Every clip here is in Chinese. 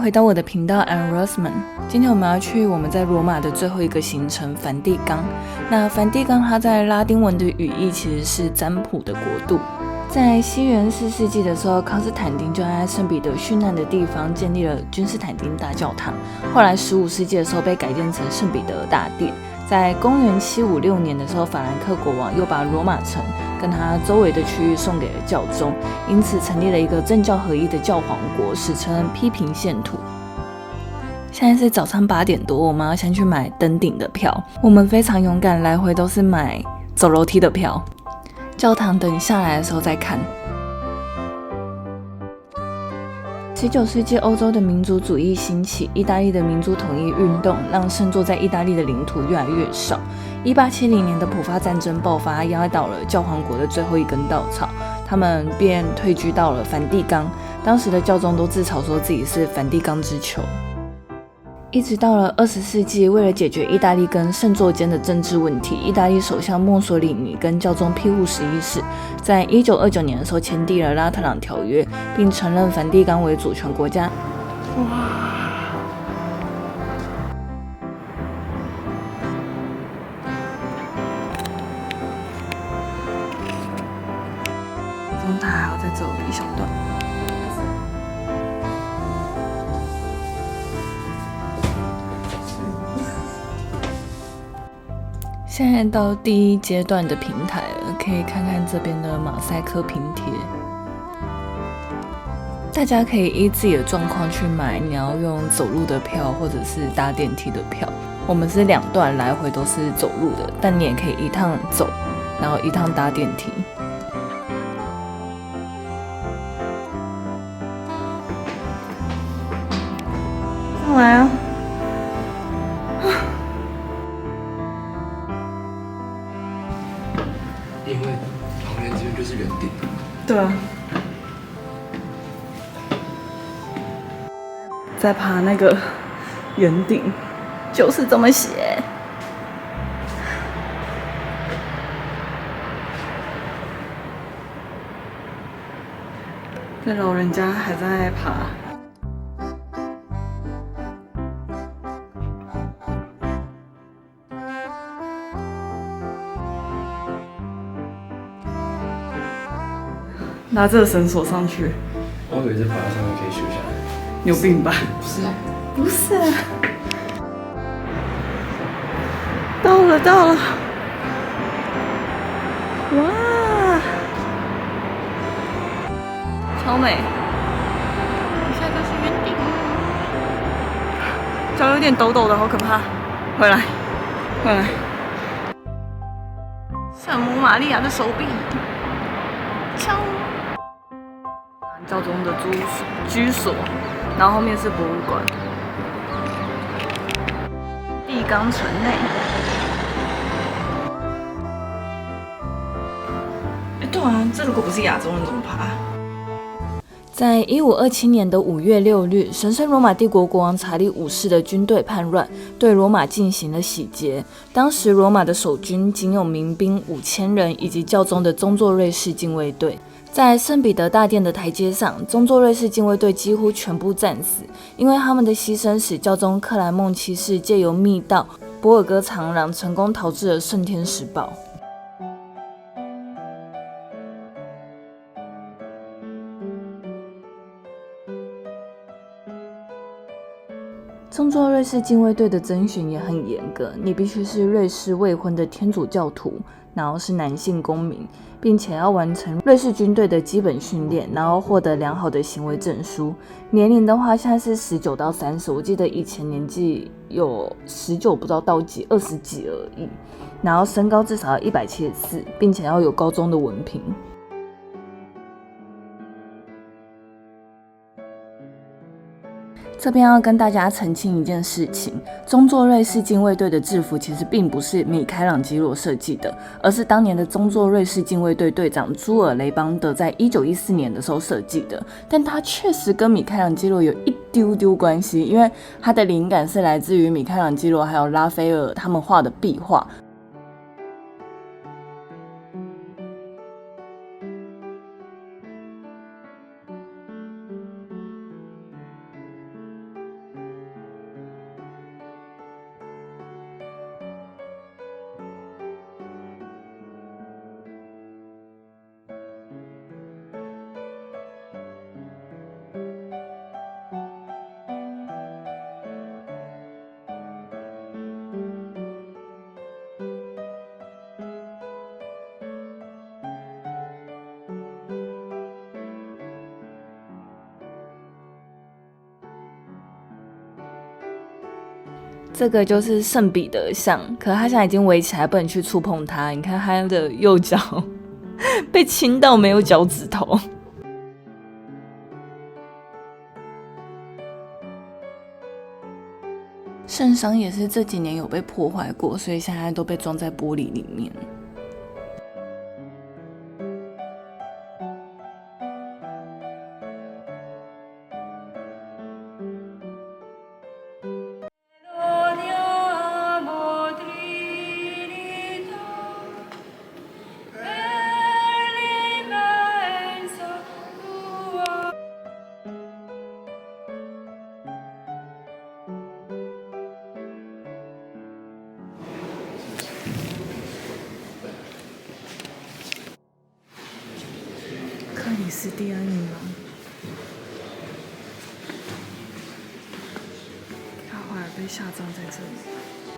回到我的频道 I'm Roseman。今天我们要去我们在罗马的最后一个行程梵蒂冈。那梵蒂冈它在拉丁文的语义其实是占卜的国度。在西元4世纪的时候，康斯坦丁就在圣彼得殉难的地方建立了君士坦丁大教堂。后来15世纪的时候被改建成圣彼得大殿。在公元756年的时候，法兰克国王又把罗马城跟它周围的区域送给了教宗，因此成立了一个政教合一的教皇国，史称批评宪土。现在是早上8点多，我们要先去买登顶的票。我们非常勇敢，来回都是买走楼梯的票。教堂等下来的时候再看。19世纪欧洲的民族主义兴起，意大利的民族统一运动让圣座在意大利的领土越来越少。1870年的普法战争爆发，压倒了教皇国的最后一根稻草，他们便退居到了梵蒂冈。当时的教宗都自嘲说自己是梵蒂冈之球。一直到了20世纪，为了解决意大利跟圣座间的政治问题，意大利首相墨索里尼跟教宗庇护11世在1929年的时候签订了拉特朗条约，并承认梵蒂冈为主权国家。中塔还要再走一小段。现在到第一阶段的平台了，可以看看这边的马赛克拼贴。大家可以依自己的状况去买，你要用走路的票或者是搭电梯的票。我们是2段来回都是走路的，但你也可以一趟走，然后一趟搭电梯。上来啊！因为旁边这边就是圆顶。对啊。在爬那个圆顶，就是这么写。这老人家还在爬。拿这个绳索上去，我以为在爬上面可以休下来。你有病吧？不是啊，不是啊。到了！哇，超美！下一个是圆顶，脚有点抖抖的，好可怕。回来。圣母玛利亚的手臂，敲。教宗的居所，然后后面是博物馆。蒂冈城内，对啊，这如果不是亚洲人怎么爬？在1527年的5月6日，神圣罗马帝国国王查理5世的军队叛乱，对罗马进行了洗劫。当时罗马的守军仅有民兵5000人，以及教宗的宗座瑞士禁卫队。在圣彼得大殿的台阶上，宗座瑞士禁卫队几乎全部战死，因为他们的牺牲使教宗克莱孟七世借由密道博尔戈长廊成功逃至了圣天使堡。宗座瑞士禁卫队的甄选也很严格，你必须是瑞士未婚的天主教徒，然后是男性公民，并且要完成瑞士军队的基本训练，然后获得良好的行为证书。年龄的话，现在是19到30，我记得以前年纪有19不知道到几20几而已。然后身高至少要174，并且要有高中的文凭。这边要跟大家澄清一件事情，宗座瑞士禁卫队的制服其实并不是米开朗基罗设计的，而是当年的宗座瑞士禁卫队队长朱尔雷邦德在1914年的时候设计的，但他确实跟米开朗基罗有一丢丢关系，因为他的灵感是来自于米开朗基罗还有拉斐尔他们画的壁画。这个就是圣彼得像，可他现在已经围起来，不能去触碰它。你看他的右脚被亲到没有脚趾头。圣殇也是这几年有被破坏过，所以现在都被装在玻璃里面。克里斯蒂安女王，她后来被下葬在这里。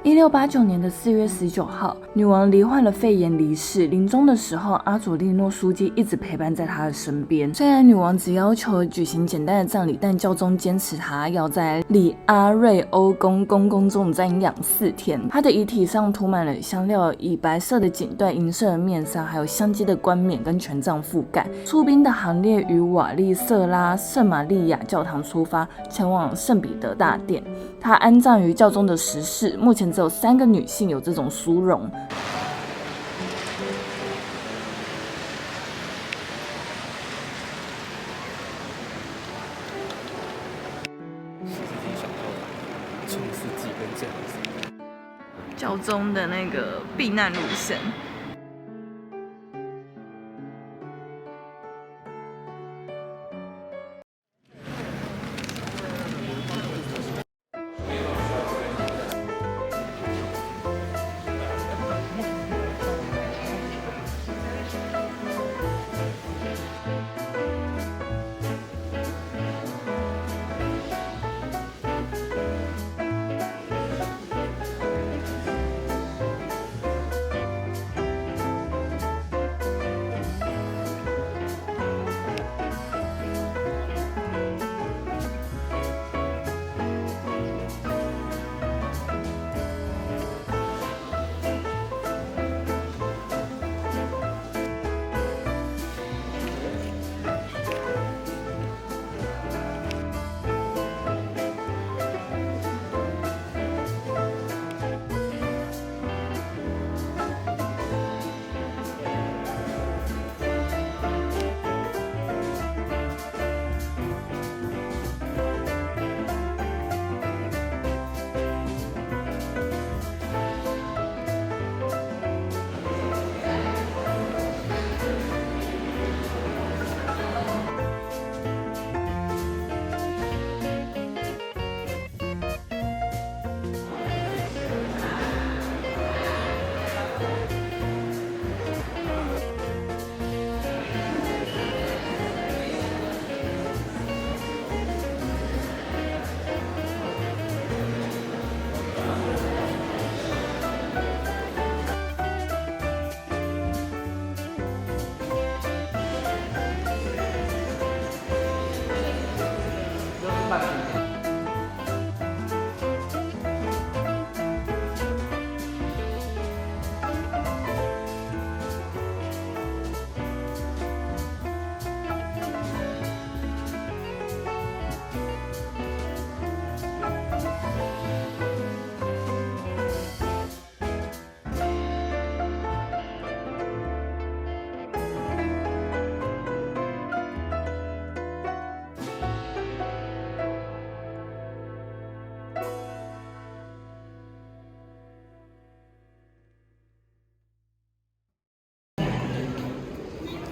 1689年的4月19号，女王罹患了肺炎离世。临终的时候，阿佐利诺枢机一直陪伴在她的身边。虽然女王只要求举行简单的葬礼，但教宗坚持她要在里阿瑞欧宫中瞻仰4天。她的遗体上涂满了香料，以白色的锦缎、银色的面纱，还有镶金的冠冕跟权杖覆盖。出兵的行列于瓦利瑟拉圣玛利亚教堂出发，前往圣彼得大殿。她安葬于教宗的实室，目前只有3个女性有这种殊荣。教宗的那个避难路线。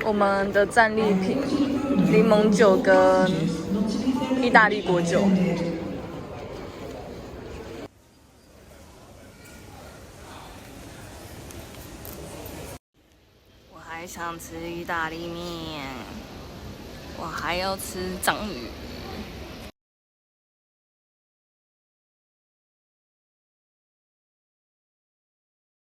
我们的战利品：柠檬酒跟意大利果酒。我还想吃意大利面，我还要吃章鱼。